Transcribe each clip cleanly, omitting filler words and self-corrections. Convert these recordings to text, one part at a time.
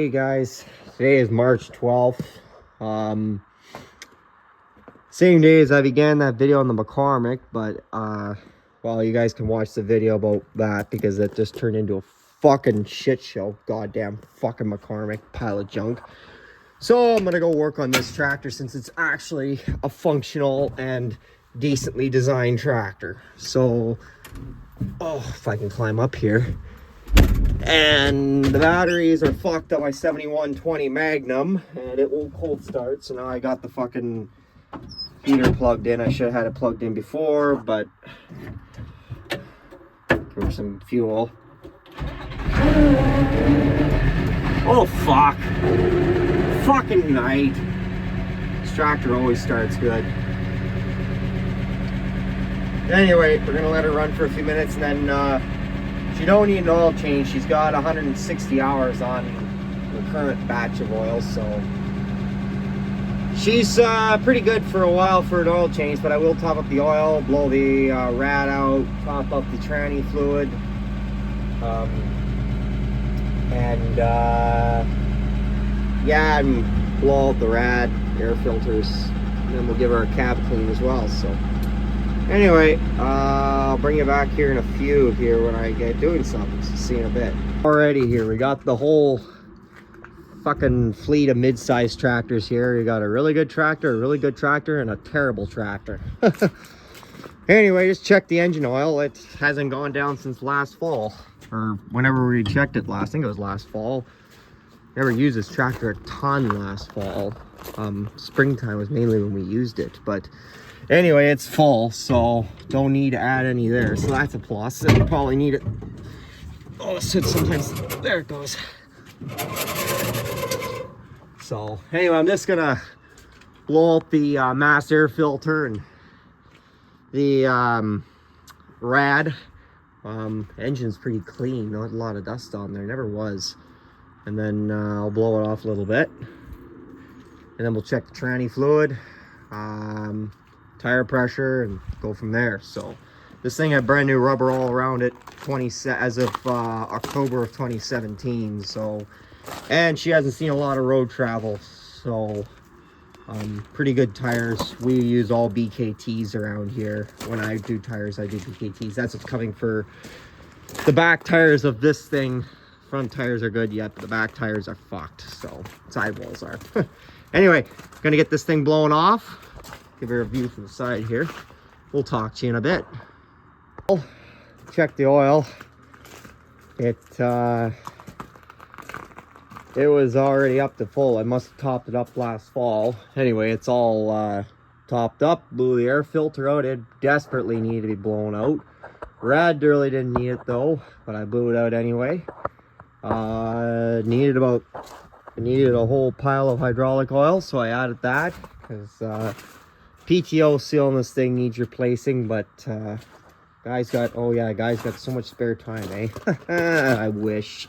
Hey guys, today is March 12th. Same day as I began that video on the McCormick, but well, you guys can watch the video about that because it just turned into a fucking shit show. Goddamn fucking McCormick pile of junk. So I'm gonna go work on this tractor since it's actually a functional and decently designed tractor. So, oh, if I can climb up here. And the batteries are fucked up by 7120 Magnum, and it won't cold start. So now I got the fucking heater plugged in. I should have had it plugged in before, but give her some fuel. Oh fuck! Fucking night. This tractor always starts good. Anyway, we're gonna let her run for a few minutes, and then she don't need an oil change. She's got 160 hours on the current batch of oil, so she's pretty good for a while for an oil change. But I will top up the oil, blow the rad out, top up the tranny fluid, yeah, and blow out the rad air filters, and then we'll give her a cab clean as well. So anyway, I'll bring you back here in a few here when I get doing something. So see you in a bit. Alrighty, here we got the whole fucking fleet of mid-sized tractors here. You got a really good tractor, a really good tractor, and a terrible tractor. Anyway, just check the engine oil. It hasn't gone down since last fall, or whenever we checked it last. I think it was last fall. Never used this tractor a ton last fall. Springtime was mainly when we used it, but anyway, it's full, so don't need to add any there. So that's a plus. And probably need it. Oh, it sits sometimes. There it goes. So anyway, I'm just gonna blow out the mass air filter and the rad. Engine's pretty clean. Not a lot of dust on there. Never was. And then I'll blow it off a little bit. And then we'll check the tranny fluid. Tire pressure, and go from there. So this thing had brand new rubber all around it as of October of 2017. So, and she hasn't seen a lot of road travel, so pretty good tires. We use all BKTs around here. When I do tires, I do BKTs. That's what's coming for the back tires of this thing. Front tires are good yet, but the back tires are fucked, so sidewalls are. Anyway, gonna get this thing blown off. Give her a view from the side here. We'll talk to you in a bit. Check the oil. It was already up to full. I must have topped it up last fall. Anyway, it's all topped up. Blew the air filter out. It desperately needed to be blown out. Rad really didn't need it though, but I blew it out anyway. Needed a whole pile of hydraulic oil, so I added that because PTO seal on this thing needs replacing, but guys got so much spare time, eh? I wish.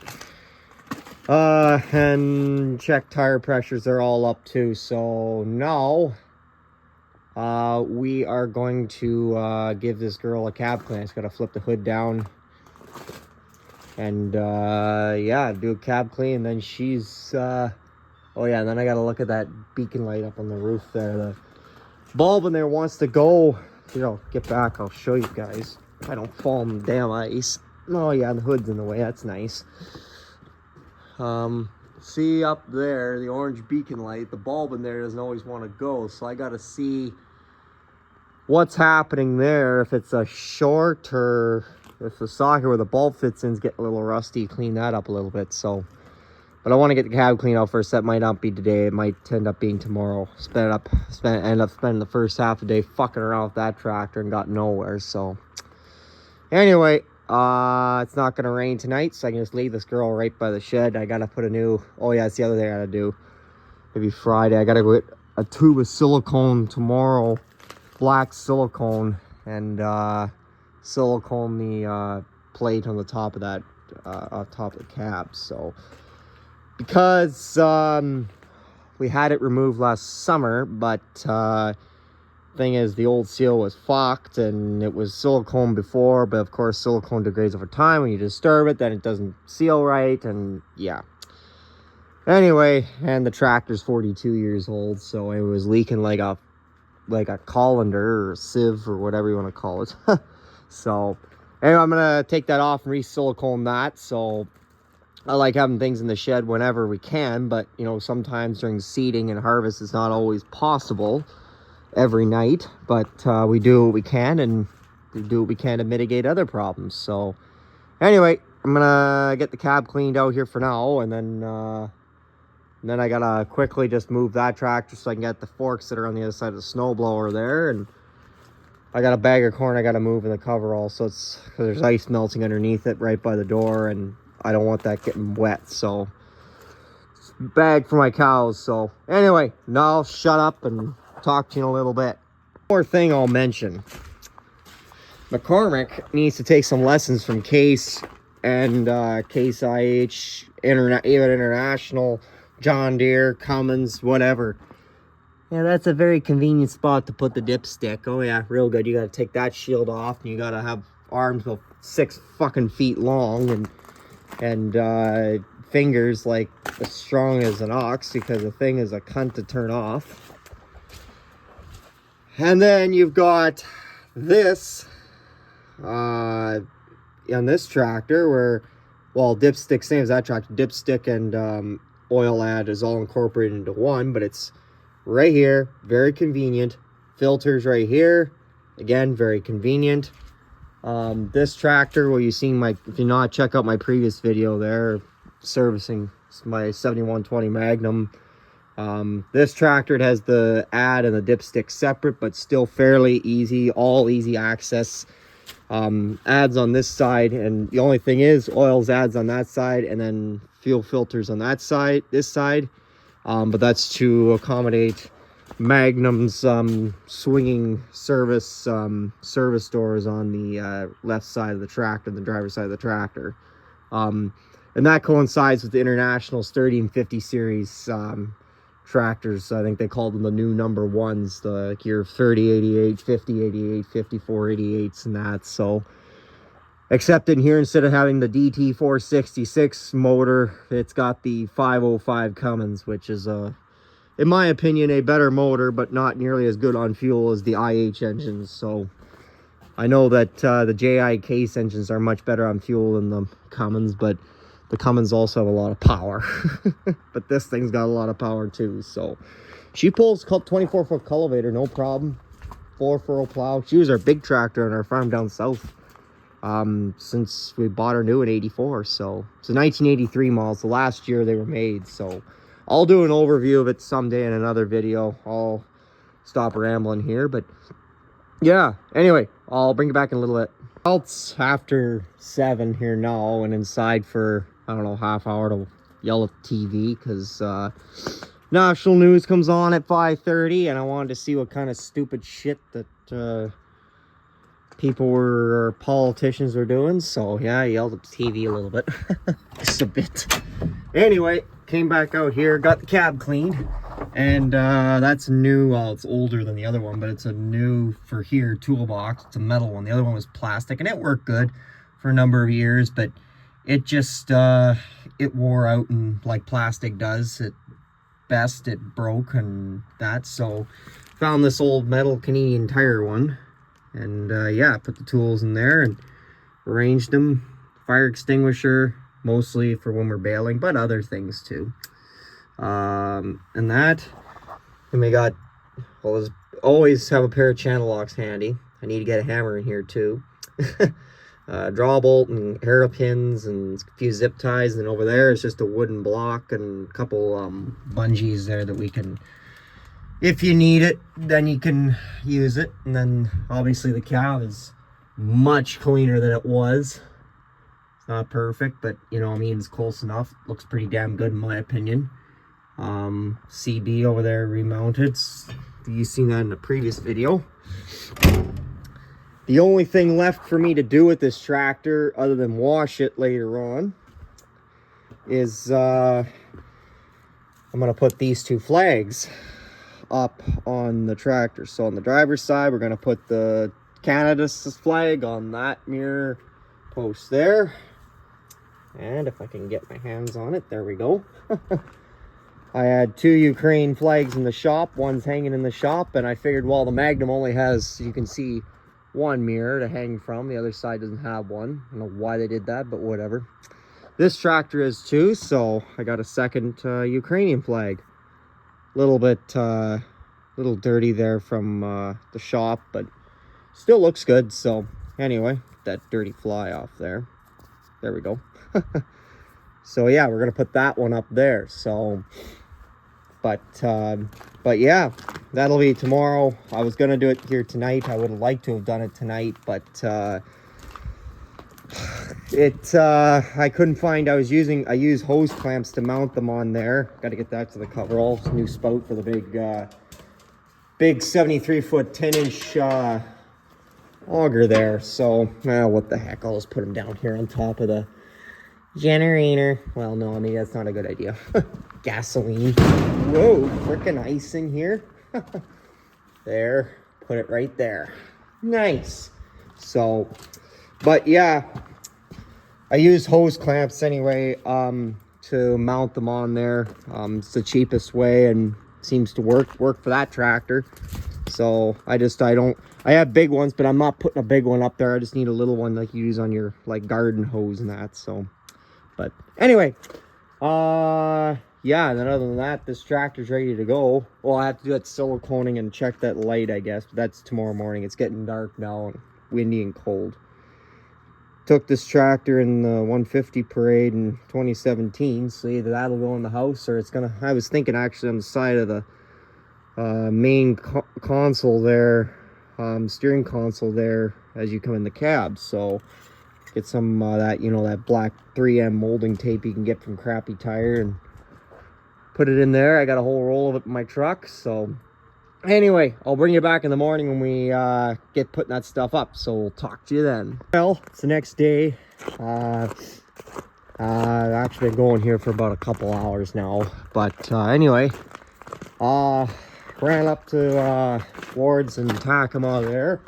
And check tire pressures are all up too. So now we are going to give this girl a cab clean. I just gotta flip the hood down and yeah, do a cab clean. And then she's oh yeah, and then I gotta look at that beacon light up on the roof there. The bulb in there wants to go. You know, get back, I'll show you guys. I don't fall on the damn ice. Oh yeah, the hood's in the way. That's nice. See up there, the orange beacon light, the bulb in there doesn't always want to go, so I gotta see what's happening there. If it's a short, or if the socket where the bulb fits in is getting a little rusty, clean that up a little bit. So, but I want to get the cab clean out first. That might not be today, it might end up being tomorrow. End up spending the first half of the day fucking around with that tractor and got nowhere. So anyway, it's not gonna rain tonight, so I can just leave this girl right by the shed. I gotta put a new, oh yeah, it's the other thing I gotta do. Maybe Friday, I gotta get a tube of silicone tomorrow, black silicone, and silicone the plate on the top of that, on top of the cab. So because we had it removed last summer, but thing is, the old seal was fucked, and it was silicone before, but of course silicone degrades over time. When you disturb it, then it doesn't seal right, and yeah. Anyway, and the tractor's 42 years old, so it was leaking like a colander or a sieve or whatever you want to call it. So anyway, I'm gonna take that off and re-silicone that. So I like having things in the shed whenever we can, but you know, sometimes during seeding and harvest it's not always possible every night, but we do what we can, and we do what we can to mitigate other problems. So anyway, I'm gonna get the cab cleaned out here for now, and then I gotta quickly just move that tractor so I can get the forks that are on the other side of the snowblower there. And I got a bag of corn I gotta move in the cover also. It's because there's ice melting underneath it right by the door, and I don't want that getting wet. So bag for my cows. So anyway, now I'll shut up and talk to you in a little bit. One more thing I'll mention. McCormick needs to take some lessons from Case and Case IH, even International, John Deere, Cummins, whatever. Yeah, that's a very convenient spot to put the dipstick. Oh yeah, real good. You gotta take that shield off, and you gotta have arms about 6 fucking feet long, and fingers like as strong as an ox, because the thing is a cunt to turn off. And then you've got this on this tractor where, well, dipstick, same as that tractor, dipstick and oil add is all incorporated into one, but it's right here, very convenient. Filters right here, again, very convenient. This tractor, well, you've seen my, if you not, check out my previous video there servicing my 7120 Magnum. This tractor, it has the add and the dipstick separate, but still fairly easy, all easy access. Adds on this side, and the only thing is oils adds on that side, and then fuel filters on that side, this side. But that's to accommodate Magnum's swinging service doors on the left side of the tractor, the driver's side of the tractor. And that coincides with the International's 30 and 50 series tractors. I think they called them the new number ones, the your 3088, 5088, 5488s and that. So except in here, instead of having the DT 466 motor, it's got the 505 Cummins, which is in my opinion, a better motor, but not nearly as good on fuel as the IH engines. So I know that the JI Case engines are much better on fuel than the Cummins, but the Cummins also have a lot of power. But this thing's got a lot of power too. So she pulls 24-foot cultivator, no problem. 4-furrow plow. She was our big tractor on our farm down south since we bought her new in '84. So it's a 1983 model. It's the last year they were made. So I'll do an overview of it someday in another video. I'll stop rambling here, but yeah, anyway, I'll bring you back in a little bit. Well, it's after 7 here now, and inside for, I don't know, half hour to yell at TV, because national news comes on at 5:30, and I wanted to see what kind of stupid shit that people or politicians were doing. So yeah, I yelled at the TV a little bit. Just a bit. Anyway, came back out here, got the cab cleaned, and that's new. Well, it's older than the other one, but it's a new for here toolbox. It's a metal one. The other one was plastic, and it worked good for a number of years, but it just it wore out, and like plastic does at best, it broke and that. So found this old metal Canadian Tire one, and yeah, put the tools in there and arranged them. Fire extinguisher, mostly for when we're baling, but other things too. And that, and we got, well, always have a pair of channel locks handy. I need to get a hammer in here too. Draw bolt and hairpins and a few zip ties, and then over there is just a wooden block and a couple bungees there that we can, if you need it, then you can use it. And then obviously the cab is much cleaner than it was. It's not perfect, but you know, I mean, it's close enough. Looks pretty damn good in my opinion. CB over there remounted. You've seen that in the previous video. The only thing left for me to do with this tractor, other than wash it later on, is I'm gonna put these 2 flags up on the tractor. So on the driver's side, we're gonna put the Canada's flag on that mirror post there. And if I can get my hands on it, there we go. I had 2 Ukraine flags in the shop. One's hanging in the shop, and I figured, well, the Magnum only has, you can see, one mirror to hang from. The other side doesn't have one. I don't know why they did that, but whatever. This tractor is too, so I got a second Ukrainian flag. Little little dirty there from the shop, but still looks good. So anyway, that dirty fly off there. There we go. So yeah, we're gonna put that one up there. So but yeah, that'll be tomorrow. I was gonna do it here tonight. I would have liked to have done it tonight, but I couldn't find, I use hose clamps to mount them on there. Got to get that to the coverall. New spout for the big 73-foot 10-inch auger there. So what the heck, I'll just put them down here on top of the generator. Well, no, I mean, that's not a good idea. Gasoline. Whoa, freaking ice in here. There, put it right there. Nice. So, but yeah, I use hose clamps anyway to mount them on there. It's the cheapest way and seems to work for that tractor. So I have big ones, but I'm not putting a big one up there. I just need a little one like you use on your like garden hose and that. So, but anyway, yeah, and then other than that, this tractor's ready to go. Well, I have to do that siliconing and check that light, I guess, but that's tomorrow morning. It's getting dark now and windy and cold. Took this tractor in the 150 parade in 2017, so either that'll go in the house or it's gonna, I was thinking actually on the side of the main console there, steering console there as you come in the cab. So get some that, you know, that black 3M molding tape you can get from Crappy Tire and put it in there. I got a whole roll of it in my truck. So anyway, I'll bring you back in the morning when we get putting that stuff up. So we'll talk to you then. Well, it's the next day. I've actually been going here for about a couple hours now. But anyway, ran up to Ward's and Takema there.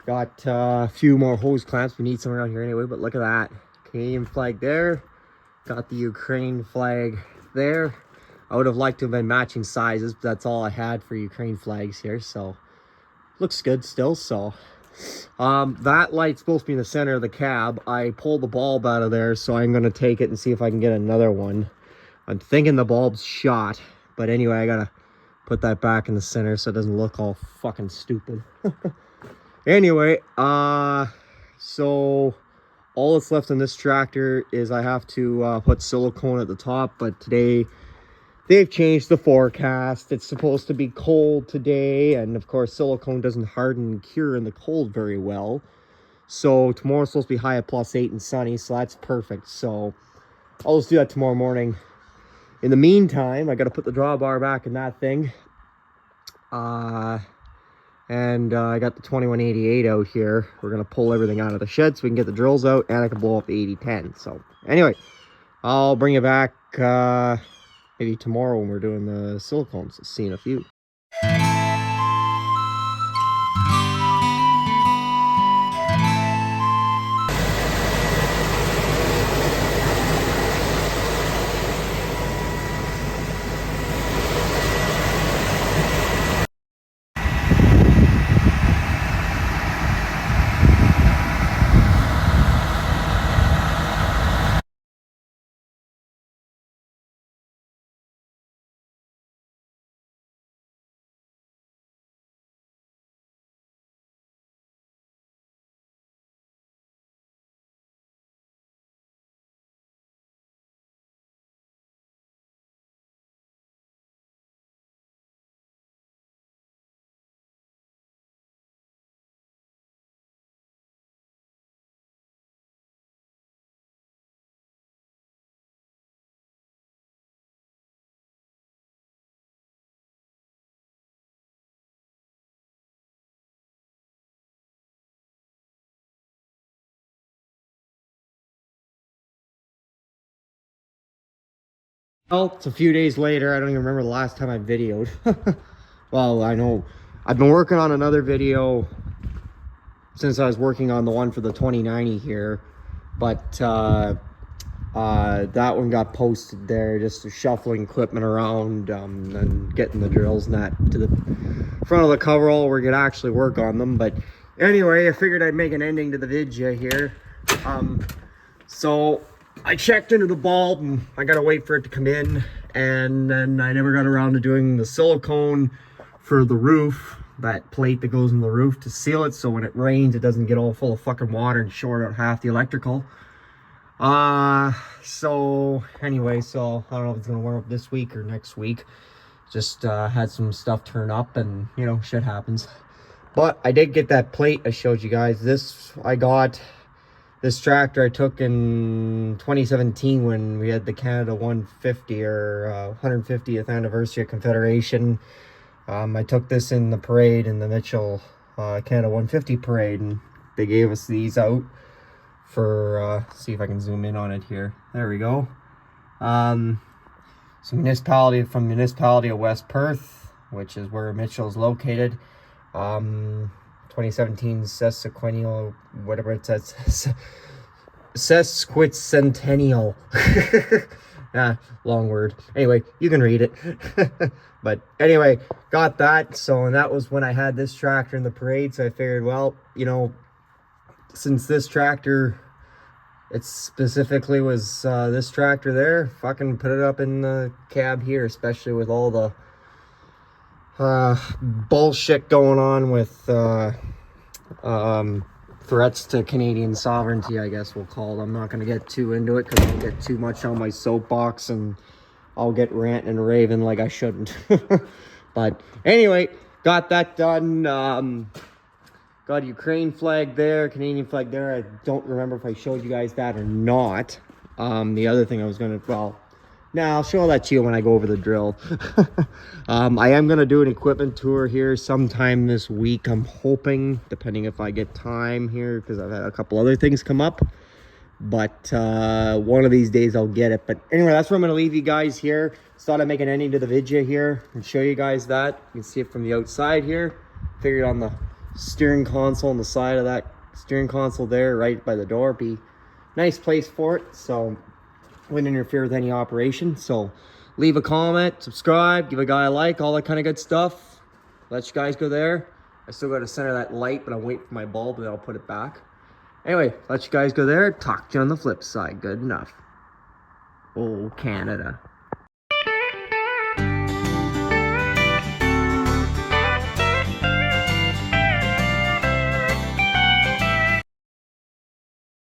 Got a few more hose clamps. We need some around here anyway, but look at that. Canadian flag there. Got the Ukraine flag there. I would have liked to have been matching sizes, but that's all I had for Ukraine flags here. So looks good still. So that light's supposed to be in the center of the cab. I pulled the bulb out of there, so I'm going to take it and see if I can get another one. I'm thinking the bulb's shot, but anyway, I gotta put that back in the center so it doesn't look all fucking stupid. Anyway, so all that's left on this tractor is I have to put silicone at the top, but today they've changed the forecast. It's supposed to be cold today, and of course silicone doesn't harden and cure in the cold very well. So tomorrow's supposed to be high at +8 and sunny, so that's perfect. So I'll just do that tomorrow morning. In the meantime, I got to put the drawbar back in that thing. And I got the 2188 out here. We're going to pull everything out of the shed so we can get the drills out, and I can blow up the 8010. So anyway, I'll bring you back maybe tomorrow when we're doing the silicones. See you in a few. Well, it's a few days later. I don't even remember the last time I videoed. Well, I know I've been working on another video since I was working on the one for the 2090 here, but That one got posted there, just shuffling equipment around, and getting the drills and that to the front of the coverall where we could actually work on them. But anyway, I figured I'd make an ending to the video here. So I checked into the bulb and I gotta wait for it to come in, and then I never got around to doing the silicone for the roof, that plate that goes in the roof to seal it so when it rains it doesn't get all full of fucking water and short out half the electrical. So anyway, so I don't know if it's gonna warm up this week or next week. Just had some stuff turn up, and you know, shit happens. But I did get that plate I showed you guys. This tractor I took in 2017 when we had the Canada 150 or 150th anniversary of Confederation. I took this in the parade, in the Mitchell Canada 150 parade, and they gave us these out for, see if I can zoom in on it here. There we go. From municipality of West Perth, which is where Mitchell is located. 2017 sesquicentennial, whatever it says, sesquicentennial. Long word. Anyway, you can read it. But anyway, got that. So, and that was when I had this tractor in the parade. So I figured, well, you know, since this tractor, it specifically was this tractor there, fucking put it up in the cab here, especially with all the bullshit going on with threats to Canadian sovereignty, I guess we'll call it. I'm not going to get too into it because I'll get too much on my soapbox and I'll get ranting and raving like I shouldn't. But anyway, got that done. Got a Ukraine flag there, Canadian flag there. I don't remember if I showed you guys that or not. The other thing I was going to, well, now I'll show that to you when I go over the drill. I am going to do an equipment tour here sometime this week. I'm hoping, depending if I get time here, because I've had a couple other things come up. But one of these days I'll get it. But anyway, that's where I'm going to leave you guys here. Just thought I'd make an ending to the video here and show you guys that. You can see it from the outside here. Figured on the steering console on the side of that steering console there, right by the door, be nice place for it. So wouldn't interfere with any operation. So leave a comment, subscribe, give a guy a like, all that kind of good stuff. Let you guys go there. I still got to center that light, but I'm waiting for my bulb and then I'll put it back. Anyway, let you guys go there. Talk to you on the flip side. Good enough. Oh, Canada.